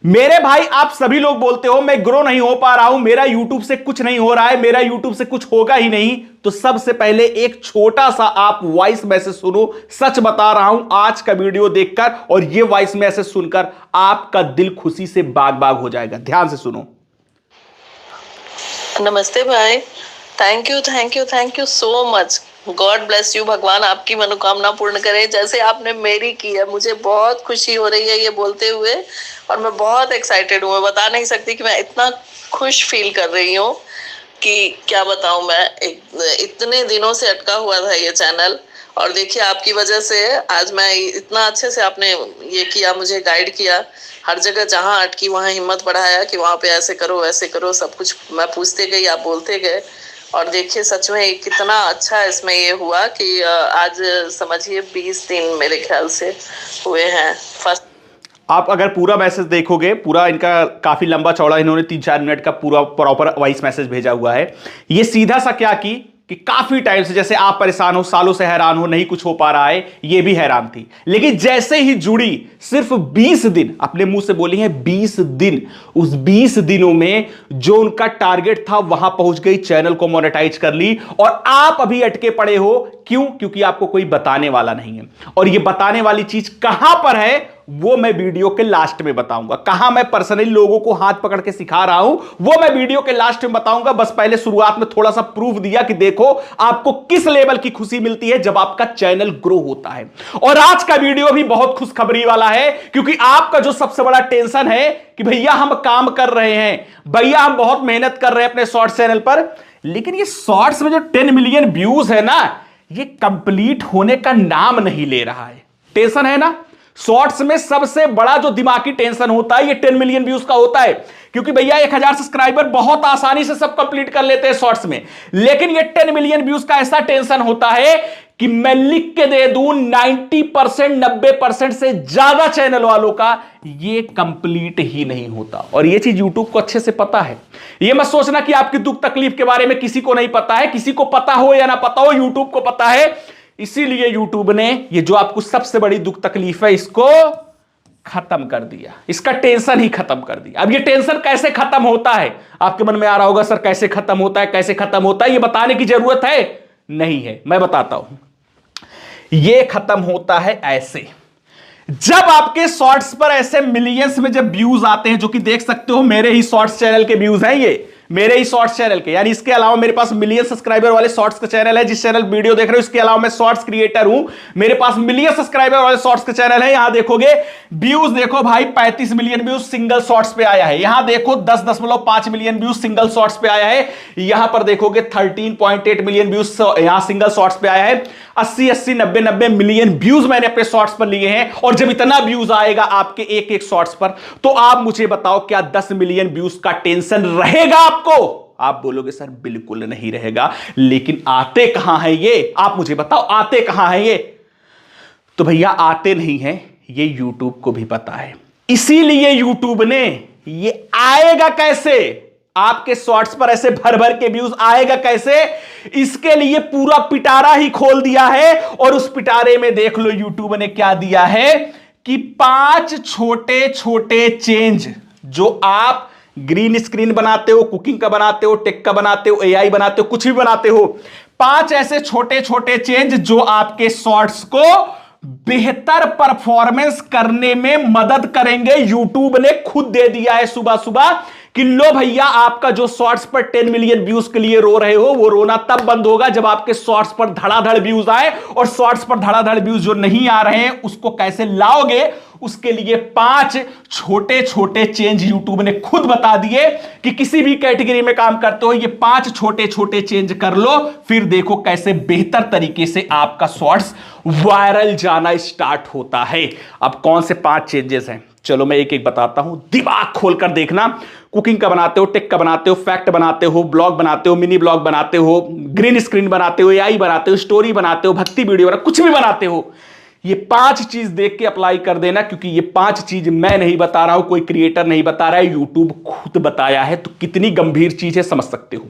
मेरे भाई आप सभी लोग बोलते हो मैं ग्रो नहीं हो पा रहा हूं, मेरा यूट्यूब से कुछ नहीं हो रहा है, मेरा यूट्यूब से कुछ होगा ही नहीं। तो सबसे पहले एक छोटा सा आप वॉइस मैसेज सुनो। सच बता रहा हूं, आज का वीडियो देखकर और ये वॉइस मैसेज सुनकर आपका दिल खुशी से बाग बाग हो जाएगा। ध्यान से सुनो। नमस्ते भाई। Thank you so much. God bless you. भगवान आपकी मनोकामना पूर्ण करे जैसे आपने मेरी की है। मुझे बहुत खुशी हो रही है ये बोलते हुए और मैं बहुत एक्साइटेड हूँ। मैं बता नहीं सकती कि मैं इतना खुश फील कर रही हूँ कि क्या बताऊँ मैं। इतने दिनों से अटका हुआ था ये चैनल और देखिए आपकी वजह से आज मैं इतना अच्छे से आपने ये किया, मुझे गाइड किया। हर जगह जहाँ अटकी वहाँ हिम्मत बढ़ाया कि वहाँ पे ऐसे करो वैसे करो, सब कुछ मैं पूछते गई, आप बोलते गए। और देखिए सच में कितना अच्छा इसमें ये हुआ कि आज समझिए 20 दिन मेरे ख्याल से हुए हैं। फर्स्ट आप अगर पूरा मैसेज देखोगे, पूरा इनका काफी लंबा चौड़ा, इन्होंने 3-4 मिनट का पूरा प्रॉपर वॉइस मैसेज भेजा हुआ है। ये सीधा सा क्या कि काफी टाइम से जैसे आप परेशान हो, सालों से हैरान हो, नहीं कुछ हो पा रहा है, ये भी हैरान थी। लेकिन जैसे ही जुड़ी, सिर्फ 20 दिन, अपने मुंह से बोली है 20 दिन, उस 20 दिनों में जो उनका टारगेट था वहां पहुंच गई, चैनल को मोनेटाइज कर ली। और आप अभी अटके पड़े हो, क्यों? क्योंकि आपको कोई बताने वाला नहीं है। और ये बताने वाली चीज कहां पर है वो मैं वीडियो के लास्ट में बताऊंगा। कहां मैं पर्सनली लोगों को हाथ पकड़ के सिखा रहा हूं वो मैं वीडियो के लास्ट में बताऊंगा। बस पहले शुरुआत में थोड़ा सा प्रूफ दिया कि देखो आपको किस लेवल की खुशी मिलती है जब आपका चैनल ग्रो होता है। और आज का वीडियो भी बहुत खुशखबरी वाला है, क्योंकि आपका जो सबसे बड़ा टेंशन है कि भैया हम काम कर रहे हैं, भैया हम बहुत मेहनत कर रहे हैं अपने शॉर्ट्स चैनल पर, लेकिन ये शॉर्ट्स में जो 10 मिलियन व्यूज है ना, ये कंप्लीट होने का नाम नहीं ले रहा है। टेंशन है ना? शॉर्ट्स में सबसे बड़ा जो दिमागी टेंशन होता है ये 10 मिलियन व्यूज का होता है, क्योंकि भैया 1000 सब्सक्राइबर बहुत आसानी से सब कंप्लीट कर लेते हैं शॉर्ट्स में। लेकिन ये 10 मिलियन व्यूज का ऐसा टेंशन होता है कि मैं लिख के दे दूं 90%, 90% से ज्यादा चैनल वालों का ये कंप्लीट ही नहीं होता। और ये चीज यूट्यूब को अच्छे से पता है। ये मत सोचना कि आपकी दुख तकलीफ के बारे में किसी को नहीं पता है। किसी को पता हो या ना पता हो, यूट्यूब को पता है। इसीलिए यूट्यूब ने ये जो आपको सबसे बड़ी दुख तकलीफ है इसको खत्म कर दिया, इसका टेंशन ही खत्म कर दिया। अब ये टेंशन कैसे खत्म होता है आपके मन में आ रहा होगा, सर कैसे खत्म होता है, कैसे खत्म होता है? ये बताने की जरूरत है नहीं है, मैं बताता हूं। ये खत्म होता है ऐसे, जब आपके शॉर्ट्स पर ऐसे मिलियंस में जब व्यूज आते हैं, जो कि देख सकते हो मेरे ही शॉर्ट्स चैनल के व्यूज हैं, ये मेरे ही शॉर्ट्स चैनल के, यानी इसके अलावा मेरे पास मिलियन सब्सक्राइबर वाले शॉर्ट्स का चैनल है। जिस चैनल वीडियो देख रहे हो इसके अलावा मैं शॉर्ट्स क्रिएटर हूं, मेरे पास मिलियन सब्सक्राइबर वाले शॉर्ट्स का चैनल है। यहां देखोगे व्यूज, देखो भाई 35 मिलियन व्यूज सिंगल शॉर्ट्स पे आया है। यहां देखो 10.5 मिलियन व्यूज सिंगल शॉर्ट्स पे आया है। यहां पर देखोगे 13.8 मिलियन व्यूज यहां सिंगल शॉर्ट्स पे आया है। 80 90 मिलियन व्यूज मैंने अपने शॉर्ट्स पर लिए हैं। और जब इतना व्यूज आएगा आपके एक एक शॉर्ट्स पर, तो आप मुझे बताओ क्या 10 मिलियन व्यूज का टेंशन रहेगा आपको? आप बोलोगे सर बिल्कुल नहीं रहेगा। लेकिन आते कहां हैं ये? आप मुझे बताओ आते कहां हैं ये? तो भैया आते नहीं हैं, ये यूट्यूब को भी पता है। इसीलिए यूट्यूब ने ये आएगा कैसे, आपके शॉर्ट्स पर ऐसे भर भर के व्यूज आएगा कैसे, इसके लिए पूरा पिटारा ही खोल दिया है। और उस पिटारे में देख लो यूट्यूब ने क्या दिया है कि 5 छोटे छोटे चेंज, जो आप ग्रीन स्क्रीन बनाते हो, कुकिंग का बनाते हो, टेक का बनाते हो, एआई बनाते हो, कुछ भी बनाते हो, 5 ऐसे छोटे छोटे चेंज जो आपके शॉर्ट्स को बेहतर परफॉर्मेंस करने में मदद करेंगे। यूट्यूब ने खुद दे दिया है सुबह सुबह कि लो भैया, आपका जो शॉर्ट्स पर 10 मिलियन व्यूज के लिए रो रहे हो, वो रोना तब बंद होगा जब आपके शॉर्ट्स पर धड़ाधड़ व्यूज आए। और शॉर्ट्स पर धड़ाधड़ व्यूज जो नहीं आ रहे हैं उसको कैसे लाओगे, उसके लिए 5 छोटे छोटे चेंज यूट्यूब ने खुद बता दिए कि किसी भी कैटेगरी में काम करते हो ये 5 छोटे छोटे चेंज कर लो, फिर देखो कैसे बेहतर तरीके से आपका शॉर्ट्स वायरल जाना स्टार्ट होता है। अब कौन से 5 चेंजेस हैं, चलो मैं एक एक बताता हूं, दिमाग खोलकर देखना। कुकिंग का बनाते हो, टेक का बनाते हो, फैक्ट बनाते हो, ब्लॉग बनाते हो, मिनी ब्लॉग बनाते हो, ग्रीन स्क्रीन बनाते हो, एआई बनाते हो, स्टोरी बनाते हो, भक्ति वीडियो बनाते हो, कुछ भी बनाते हो, ये 5 चीज देख के अप्लाई कर देना। क्योंकि ये 5 चीज मैं नहीं बता रहा हूं, कोई क्रिएटर नहीं बता रहा है, यूट्यूब खुद बताया है। तो कितनी गंभीर चीज है समझ सकते हो।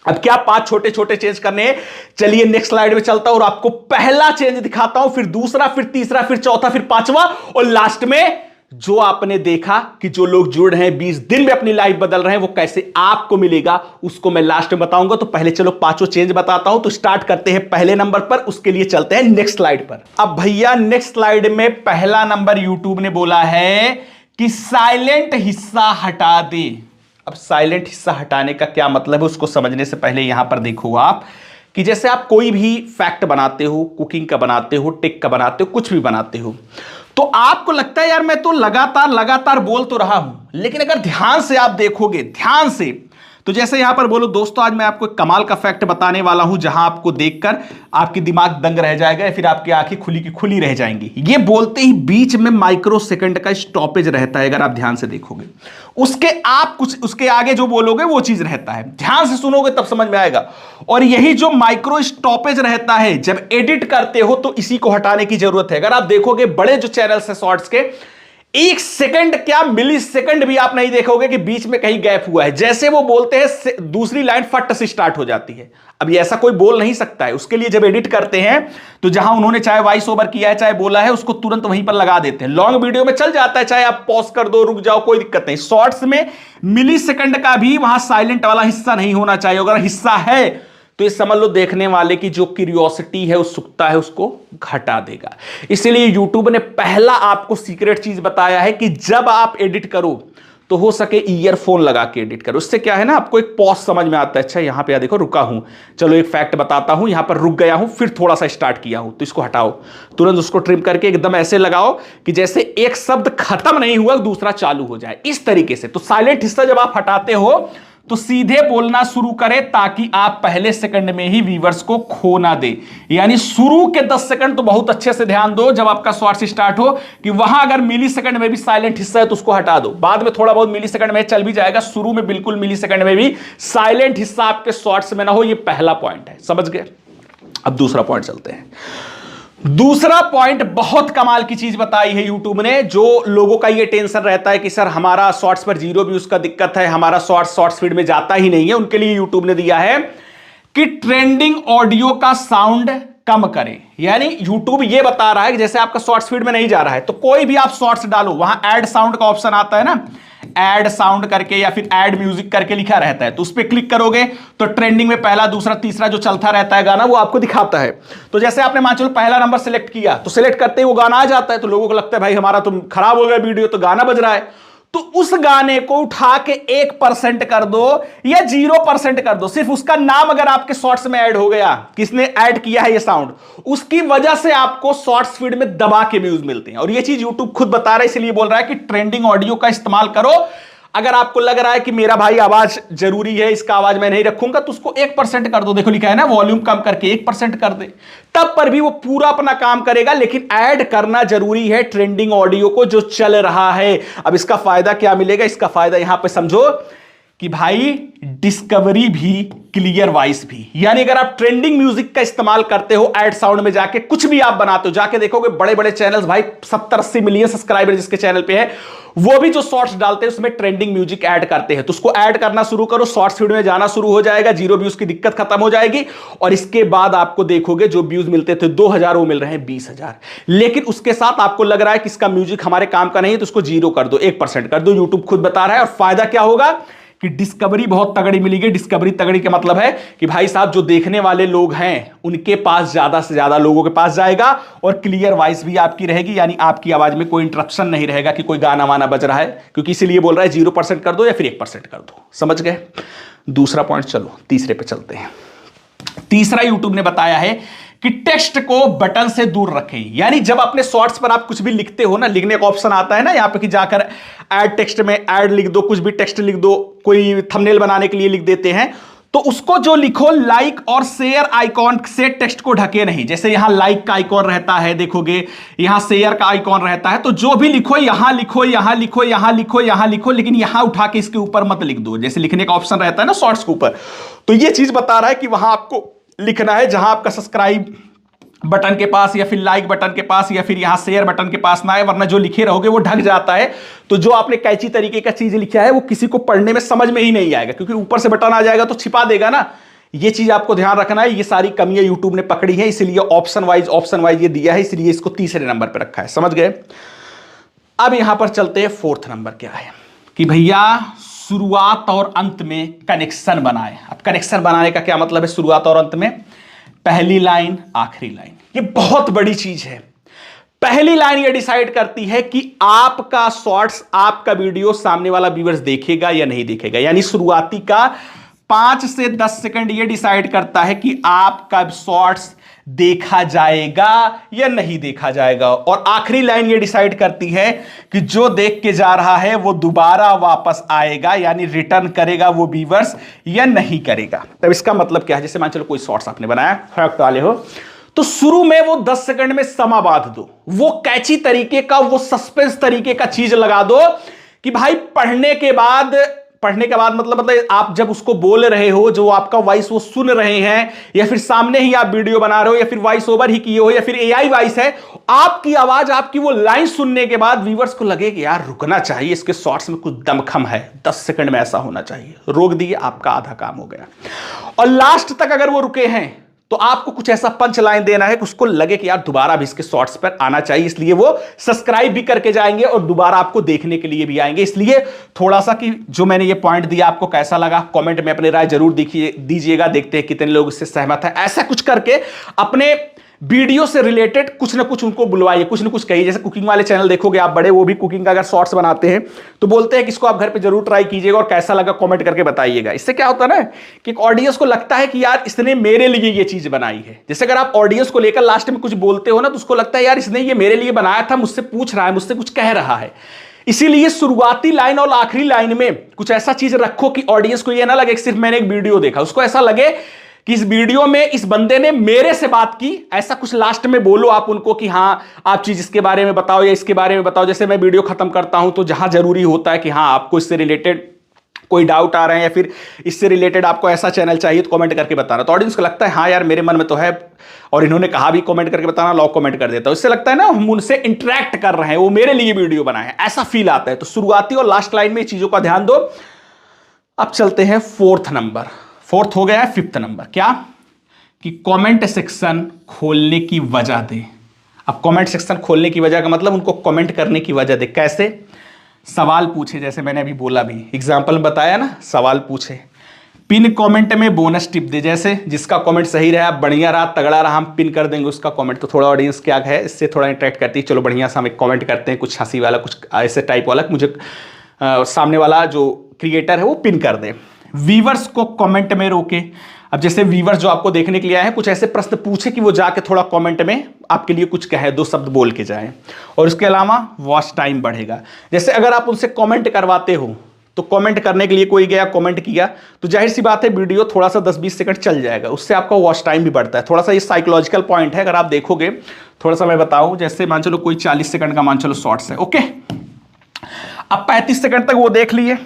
अब क्या 5 छोटे छोटे चेंज करने हैं, चलिए नेक्स्ट स्लाइड में चलता हूं और आपको पहला चेंज दिखाता हूं, फिर दूसरा, फिर तीसरा, फिर चौथा, फिर पांचवा और लास्ट में जो आपने देखा कि जो लोग जुड़ रहे हैं 20 दिन में अपनी लाइफ बदल रहे हैं, वो कैसे आपको मिलेगा उसको मैं लास्ट में बताऊंगा। तो पहले चलो पांचों चेंज बताता हूं। तो स्टार्ट करते हैं पहले नंबर पर, उसके लिए चलते हैं नेक्स्ट स्लाइड पर। अब भैया नेक्स्ट स्लाइड में पहला नंबर यूट्यूब ने बोला है कि साइलेंट हिस्सा हटा दे। अब साइलेंट हिस्सा हटाने का क्या मतलब है उसको समझने से पहले यहां पर देखो आप कि जैसे आप कोई भी फैक्ट बनाते हो, कुकिंग का बनाते हो, टेक का बनाते हो, कुछ भी बनाते हो, तो आपको लगता है यार मैं तो लगातार लगातार बोल तो रहा हूं, लेकिन अगर ध्यान से आप देखोगे, ध्यान से, तो जैसे यहां पर बोलो दोस्तों आज मैं आपको एक कमाल का फैक्ट बताने वाला हूं जहां आपको देखकर आपकी दिमाग दंग रह जाएगा या फिर आपकी आंखें खुली की खुली रह जाएंगी। ये बोलते ही बीच में माइक्रो सेकंड का स्टॉपेज रहता है, अगर आप ध्यान से देखोगे। उसके आप कुछ उसके आगे जो बोलोगे वो चीज रहता है, ध्यान से सुनोगे तब समझ में आएगा। और यही जो माइक्रो स्टॉपेज रहता है जब एडिट करते हो तो इसी को हटाने की जरूरत है। अगर आप देखोगे बड़े जो चैनल्स है शॉर्ट्स के, एक सेकंड क्या मिली सेकंड भी आप नहीं देखोगे कि बीच में कहीं गैप हुआ है। जैसे वो बोलते हैं दूसरी लाइन फट से स्टार्ट हो जाती है। अब ये ऐसा कोई बोल नहीं सकता है, उसके लिए जब एडिट करते हैं तो जहां उन्होंने चाहे वॉइस ओवर किया है चाहे बोला है उसको तुरंत वहीं पर लगा देते हैं। लॉन्ग वीडियो में चल जाता है, चाहे आप पॉज कर दो, रुक जाओ, कोई दिक्कत नहीं। शॉर्ट्स में मिली सेकंड का भी वहां साइलेंट वाला हिस्सा नहीं होना चाहिए। अगर हिस्सा है तो ये समझ लो देखने वाले की जो क्यूरियोसिटी है, उत्सुकता है, उसको घटा देगा। इसलिए यूट्यूब ने पहला आपको सीक्रेट चीज बताया है कि जब आप एडिट करो तो हो सके ईयरफोन लगा के एडिट करो। उससे क्या है ना, आपको एक पॉज समझ में आता है। अच्छा यहां पे देखो रुका हूं, चलो एक फैक्ट बताता हूं, यहां पर रुक गया हूं, फिर थोड़ा सा स्टार्ट किया हूं, तो इसको हटाओ, तुरंत उसको ट्रिम करके एकदम ऐसे लगाओ कि जैसे एक शब्द खत्म नहीं हुआ दूसरा चालू हो जाए, इस तरीके से। तो साइलेंट हिस्सा जब आप हटाते हो तो सीधे बोलना शुरू करें ताकि आप पहले सेकंड में ही व्यूअर्स को खो ना दे। यानी शुरू के 10 सेकंड तो बहुत अच्छे से ध्यान दो जब आपका शॉर्ट्स स्टार्ट हो कि वहां अगर मिली सेकंड में भी साइलेंट हिस्सा है तो उसको हटा दो। बाद में थोड़ा बहुत मिली सेकंड में चल भी जाएगा, शुरू में बिल्कुल मिली सेकंड में भी साइलेंट हिस्सा आपके शॉर्ट्स में ना हो। यह पहला पॉइंट है, समझ गए। अब दूसरा पॉइंट चलते हैं। दूसरा पॉइंट बहुत कमाल की चीज बताई है यूट्यूब ने। जो लोगों का ये टेंशन रहता है कि सर हमारा शॉर्ट्स पर 0 व्यूज का दिक्कत है, हमारा शॉर्ट्स फीड में जाता ही नहीं है, उनके लिए यूट्यूब ने दिया है कि ट्रेंडिंग ऑडियो का साउंड कम करें। यानी यूट्यूब ये बता रहा है कि जैसे आपका शॉर्ट्स फीड में नहीं जा रहा है तो कोई भी आप शॉर्ट्स डालो, वहां ऐड साउंड का ऑप्शन आता है ना, ऐड साउंड करके या फिर ऐड म्यूजिक करके लिखा रहता है, तो उस पर क्लिक करोगे तो ट्रेंडिंग में पहला दूसरा तीसरा जो चलता रहता है गाना वो आपको दिखाता है। तो जैसे आपने मान चलो पहला नंबर सेलेक्ट किया तो सेलेक्ट करते ही वो गाना आ जाता है, तो लोगों को लगता है भाई हमारा तो खराब हो गया वीडियो, तो गाना बज रहा है। तो उस गाने को उठा के 1% कर दो या 0% कर दो, सिर्फ उसका नाम अगर आपके शॉर्ट्स में ऐड हो गया, किसने ऐड किया है ये साउंड, उसकी वजह से आपको शॉर्ट्स फीड में दबा के व्यूज मिलते हैं। और ये चीज यूट्यूब खुद बता रहा है, इसलिए बोल रहा है कि ट्रेंडिंग ऑडियो का इस्तेमाल करो। अगर आपको लग रहा है कि मेरा भाई आवाज जरूरी है, इसका आवाज मैं नहीं रखूंगा, तो उसको 1% कर दो। देखो लिखा है ना वॉल्यूम कम करके 1% कर दे, तब पर भी वो पूरा अपना काम करेगा। लेकिन ऐड करना जरूरी है ट्रेंडिंग ऑडियो को जो चल रहा है। अब इसका फायदा क्या मिलेगा, इसका फायदा यहां पे समझो कि भाई डिस्कवरी भी, क्लियर वॉइस भी। यानी अगर आप ट्रेंडिंग म्यूजिक का इस्तेमाल करते हो ऐड साउंड में जाके, कुछ भी आप बनाते हो, जाके देखोगे बड़े बड़े चैनल्स भाई 70-80 मिलियन सब्सक्राइबर जिसके चैनल पे है, वो भी जो शॉर्ट्स डालते हैं उसमें ट्रेंडिंग म्यूजिक ऐड करते हैं। तो उसको ऐड करना शुरू करो, शॉर्ट्स फीड में जाना शुरू हो जाएगा, 0 व्यूज की दिक्कत खत्म हो जाएगी। और इसके बाद आपको देखोगे जो व्यूज मिलते थे 2000 वो मिल रहे हैं 20,000। लेकिन उसके साथ आपको लग रहा है कि इसका म्यूजिक हमारे काम का नहीं है तो उसको 0 कर दो, 1% कर दो। यूट्यूब खुद बता रहा है। और फायदा क्या होगा कि डिस्कवरी बहुत तगड़ी मिलेगी। डिस्कवरी तगड़ी का मतलब है कि भाई साहब जो देखने वाले लोग हैं उनके पास ज्यादा से ज्यादा लोगों के पास जाएगा और क्लियर वॉइस भी आपकी रहेगी। यानी आपकी आवाज में कोई इंटरप्शन नहीं रहेगा कि कोई गाना वाना बज रहा है, क्योंकि इसीलिए बोल रहा है 0% कर दो या फिर 1% कर दो। समझ गए। दूसरा पॉइंट, चलो तीसरे पे चलते हैं। तीसरा यूट्यूब ने बताया है कि टेक्स्ट को बटन से दूर रखें। यानी जब अपने शॉर्ट्स पर आप कुछ भी लिखते हो ना, लिखने का ऑप्शन आता है ना यहां पे कि जाकर ऐड टेक्स्ट में ऐड लिख दो, कुछ भी टेक्स्ट लिख दो, कोई थंबनेल बनाने के लिए लिख देते हैं, तो उसको जो लिखो लाइक और शेयर आइकॉन से टेक्स्ट को ढके नहीं। जैसे यहां लाइक का आइकॉन रहता है, देखोगे यहां शेयर का आइकॉन रहता है, तो जो भी लिखो यहां लिखो, यहां लिखो, यहां लिखो, यहां लिखो, लेकिन यहां उठा के इसके ऊपर मत लिख दो। जैसे लिखने का ऑप्शन रहता है ना शॉर्ट्स के ऊपर, तो ये चीज बता रहा है कि वहां आपको लिखना है जहां आपका सब्सक्राइब बटन के पास या फिर लाइक बटन के पास या फिर यहां शेयर बटन के पास ना है, वरना जो लिखे रहोगे वो ढक जाता है। तो जो आपने कैची तरीके का चीज लिखा है वो किसी को पढ़ने में समझ में ही नहीं आएगा, क्योंकि ऊपर से बटन आ जाएगा तो छिपा देगा ना। ये चीज आपको ध्यान रखना है। ये सारी कमियां यूट्यूब ने पकड़ी है, इसलिए ऑप्शन वाइज ये दिया है, इसलिए इसको तीसरे नंबर पर रखा है। समझ गए। अब यहां पर चलते हैं फोर्थ नंबर क्या है कि भैया शुरुआत और अंत में कनेक्शन बनाए। अब कनेक्शन बनाने का क्या मतलब है? शुरुआत और अंत में पहली लाइन आखिरी लाइन, ये बहुत बड़ी चीज है। पहली लाइन ये डिसाइड करती है कि आपका शॉर्ट्स, आपका वीडियो सामने वाला व्यूअर्स देखेगा या नहीं देखेगा। यानी शुरुआती का 5 से 10 सेकंड ये डिसाइड करता है कि आपका शॉर्ट्स देखा जाएगा या नहीं देखा जाएगा। और आखिरी लाइन ये डिसाइड करती है कि जो देख के जा रहा है वो दोबारा वापस आएगा, यानी रिटर्न करेगा वो व्यूअर्स या नहीं करेगा। तब इसका मतलब क्या है? जैसे मान चलो कोई शॉर्ट्स आपने बनाया, फैक्ट वाले हो, तो शुरू में वो 10 सेकंड में समा बांध दो, वो कैची तरीके का, वो सस्पेंस तरीके का चीज लगा दो कि भाई पढ़ने के बाद मतलब आप जब उसको बोल रहे हो, जो आपका वॉइस वो सुन रहे हैं, या फिर सामने ही आप वीडियो बना रहे हो, या फिर वॉइस ओवर ही किए हो, या फिर एआई वॉइस है, आपकी आवाज, आपकी वो लाइन सुनने के बाद व्यूअर्स को लगे कि यार रुकना चाहिए, इसके शॉर्ट्स में कुछ दमखम है, 10 सेकंड में ऐसा होना चाहिए, रोक दिए, आपका आधा काम हो गया। और लास्ट तक अगर वो रुके हैं तो आपको कुछ ऐसा पंच लाइन देना है कि उसको लगे कि यार दोबारा भी इसके शॉर्ट्स पर आना चाहिए, इसलिए वो सब्सक्राइब भी करके जाएंगे और दोबारा आपको देखने के लिए भी आएंगे। इसलिए थोड़ा सा कि जो मैंने ये पॉइंट दिया आपको कैसा लगा, कमेंट में अपनी राय जरूर दीजिएगा। देखते हैं कितने लोग इससे सहमत हैं। ऐसा कुछ करके अपने वीडियो से रिलेटेड कुछ ना कुछ उनको बुलवाइए, कुछ ना कुछ कहिए। जैसे कुकिंग वाले चैनल देखोगे आप बड़े, वो भी कुकिंग का अगर शॉर्ट्स बनाते हैं तो बोलते हैं कि इसको आप घर पे जरूर ट्राई कीजिएगा और कैसा लगा कमेंट करके बताइएगा। इससे क्या होता है ना कि एक ऑडियंस को लगता है कि यार इसने मेरे लिए ये चीज बनाई है। जैसे अगर आप ऑडियंस को लेकर लास्ट में कुछ बोलते हो ना, तो उसको लगता है यार इसने ये मेरे लिए बनाया था, मुझसे पूछ रहा है, मुझसे कुछ कह रहा है। इसीलिए शुरुआती लाइन और आखिरी लाइन में कुछ ऐसा चीज रखो कि ऑडियंस को ये ना लगे कि सिर्फ मैंने एक वीडियो देखा, उसको ऐसा लगे कि इस वीडियो में इस बंदे ने मेरे से बात की। ऐसा कुछ लास्ट में बोलो आप उनको कि हाँ आप चीज इसके बारे में बताओ या इसके बारे में बताओ। जैसे मैं वीडियो खत्म करता हूं तो जहां जरूरी होता है कि हाँ आपको इससे रिलेटेड कोई डाउट आ रहे हैं या फिर इससे रिलेटेड आपको ऐसा चैनल चाहिए तो कमेंट करके बताना। तो ऑडियंस को लगता है हाँ यार मेरे मन में तो है और इन्होंने कहा भी कमेंट करके बताना, लॉग कमेंट कर देता हूं। इससे लगता है ना हम उनसे इंटरेक्ट कर रहे हैं, वो मेरे लिए वीडियो बनाए हैं, ऐसा फील आता है। तो शुरुआती और लास्ट लाइन में चीजों का ध्यान दो। अब चलते हैं फोर्थ नंबर। फोर्थ हो गया है, फिफ्थ नंबर क्या कि कमेंट सेक्शन खोलने की वजह दे। अब कमेंट सेक्शन खोलने की वजह का मतलब उनको कमेंट करने की वजह दे। कैसे? सवाल पूछे, जैसे मैंने अभी बोला भी एग्जांपल में बताया ना, सवाल पूछे, पिन कमेंट में बोनस टिप दे। जैसे जिसका कमेंट सही रहा, बढ़िया रहा, तगड़ा रहा, हम पिन कर देंगे उसका कमेंट। तो थोड़ा ऑडियंस क्या है इससे थोड़ा इंटरेक्ट करती है, चलो बढ़िया से हम एक कमेंट करते हैं, कुछ हंसी वाला, कुछ ऐसे टाइप वाला, मुझे सामने वाला जो क्रिएटर है वो पिन कर दे। व्यूअर्स को कमेंट में रोके। अब जैसे व्यूअर्स जो आपको देखने के लिए आए हैं, कुछ ऐसे प्रश्न पूछे कि वो जाके थोड़ा कमेंट में आपके लिए कुछ कहे, 2 शब्द बोल के जाएं। और इसके अलावा वॉच टाइम बढ़ेगा। जैसे अगर आप उनसे कमेंट करवाते हो तो कमेंट करने के लिए कोई गया कमेंट किया तो जाहिर सी बात है वीडियो थोड़ा सा 10-20 सेकंड चल जाएगा, उससे आपका वॉच टाइम भी बढ़ता है। थोड़ा सा ये साइकोलॉजिकल पॉइंट है, अगर आप देखोगे थोड़ा सा मैं बताऊं। जैसे मान चलो कोई 40 सेकंड का मान चलो शॉर्ट्स है, ओके, अब 35 सेकंड तक वो देख लिए,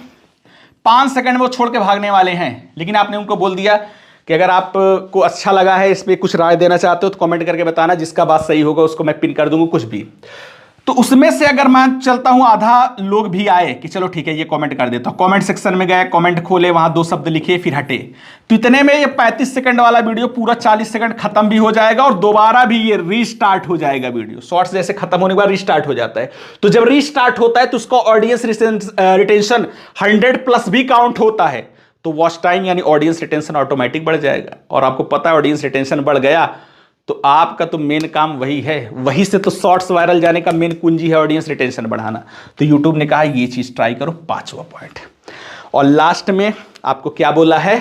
5 सेकंड में वो छोड़ के भागने वाले हैं, लेकिन आपने उनको बोल दिया कि अगर आपको अच्छा लगा है, इस पर कुछ राय देना चाहते हो तो कमेंट करके बताना, जिसका बात सही होगा उसको मैं पिन कर दूंगा, कुछ भी। तो उसमें से अगर मैं चलता हूं आधा लोग भी आए कि चलो ठीक है ये कमेंट कर देता हूं, कमेंट सेक्शन में गए, कमेंट खोले, वहां 2 शब्द लिखे, फिर हटे, तो इतने में ये 35 सेकंड वाला वीडियो पूरा 40 सेकंड खत्म भी हो जाएगा और दोबारा भी ये रीस्टार्ट हो जाएगा। वीडियो शॉर्ट्स जैसे खत्म होने के बाद रीस्टार्ट हो जाता है, तो जब रीस्टार्ट होता है तो उसका ऑडियंस रिटेंशन 100+ भी काउंट होता है, तो वॉच टाइम यानी ऑडियंस रिटेंशन ऑटोमेटिक बढ़ जाएगा। और आपको पता है ऑडियंस रिटेंशन बढ़ गया तो आपका तो मेन काम वही है, वही से तो शॉर्ट्स वायरल जाने का मेन कुंजी है ऑडियंस रिटेंशन बढ़ाना। तो यूट्यूब ने कहा ये चीज ट्राई करो, 5वां पॉइंट। और लास्ट में आपको क्या बोला है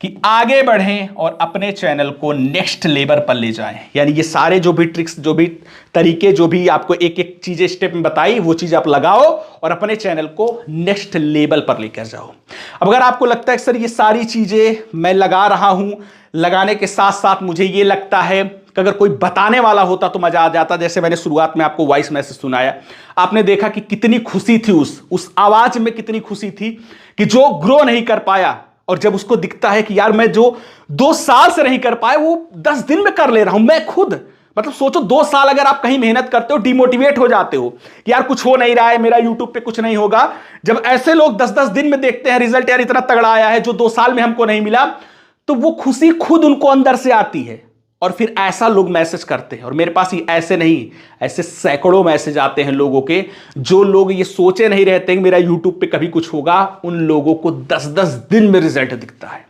कि आगे बढ़ें और अपने चैनल को नेक्स्ट लेवल पर ले जाएं। यानी ये सारे जो भी ट्रिक्स, जो भी तरीके, जो भी आपको एक एक चीजें स्टेप में बताई, वो चीज आप लगाओ और अपने चैनल को नेक्स्ट लेवल पर लेकर जाओ। अब अगर आपको लगता है सर ये सारी चीजें मैं लगा रहा हूं, लगाने के साथ साथ मुझे ये लगता है कि अगर कोई बताने वाला होता तो मजा आ जाता। जैसे मैंने शुरुआत में आपको वॉइस मैसेज सुनाया, आपने देखा कि कितनी खुशी थी, उस आवाज में कितनी खुशी थी कि जो ग्रो नहीं कर पाया, और जब उसको दिखता है कि यार मैं जो 2 साल से नहीं कर पाया वो 10 दिन में कर ले रहा हूं मैं खुद। मतलब सोचो 2 साल अगर आप कहीं मेहनत करते हो, डिमोटिवेट हो जाते हो कि यार कुछ हो नहीं रहा है, मेरा यूट्यूब पे कुछ नहीं होगा, जब ऐसे लोग 10-10 दिन में देखते हैं रिजल्ट, यार इतना तगड़ा आया है जो 2 साल में हमको नहीं मिला, तो वो खुशी खुद उनको अंदर से आती है। और फिर ऐसा लोग मैसेज करते हैं, और मेरे पास ही ऐसे नहीं, ऐसे सैकड़ों मैसेज आते हैं लोगों के, जो लोग ये सोचे नहीं रहते कि मेरा यूट्यूब पे कभी कुछ होगा, उन लोगों को 10-10 दिन में रिजल्ट दिखता है।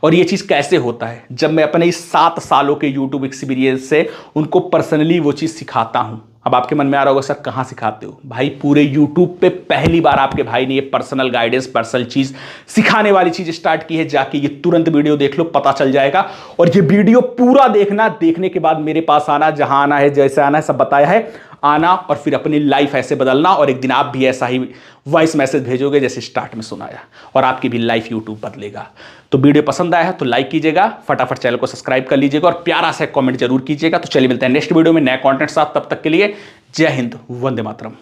और ये चीज़ कैसे होता है, जब मैं अपने इस 7 सालों के यूट्यूब एक्सपीरियंस से उनको पर्सनली वो चीज़ सिखाता हूँ। अब आपके मन में आ रहा होगा, सर कहाँ सिखाते हो? भाई पूरे यूट्यूब पे पहली बार आपके भाई ने ये पर्सनल गाइडेंस, पर्सनल चीज़ सिखाने वाली चीज़ स्टार्ट की है। जाके ये तुरंत वीडियो देख लो, पता चल जाएगा। और ये वीडियो पूरा देखना, देखने के बाद मेरे पास आना, जहाँ आना है, जैसे आना है, सब बताया है, आना और फिर अपनी लाइफ ऐसे बदलना। और एक दिन आप भी ऐसा ही वॉइस मैसेज भेजोगे जैसे स्टार्ट में सुनाया, और आपकी भी लाइफ यूट्यूब बदलेगा। तो वीडियो पसंद आया है तो लाइक कीजिएगा, फटाफट चैनल को सब्सक्राइब कर लीजिएगा और प्यारा सा कमेंट जरूर कीजिएगा। तो चलिए मिलते हैं नेक्स्ट वीडियो में नए कंटेंट साथ, तब तक के लिए जय हिंद, वंदे मातरम।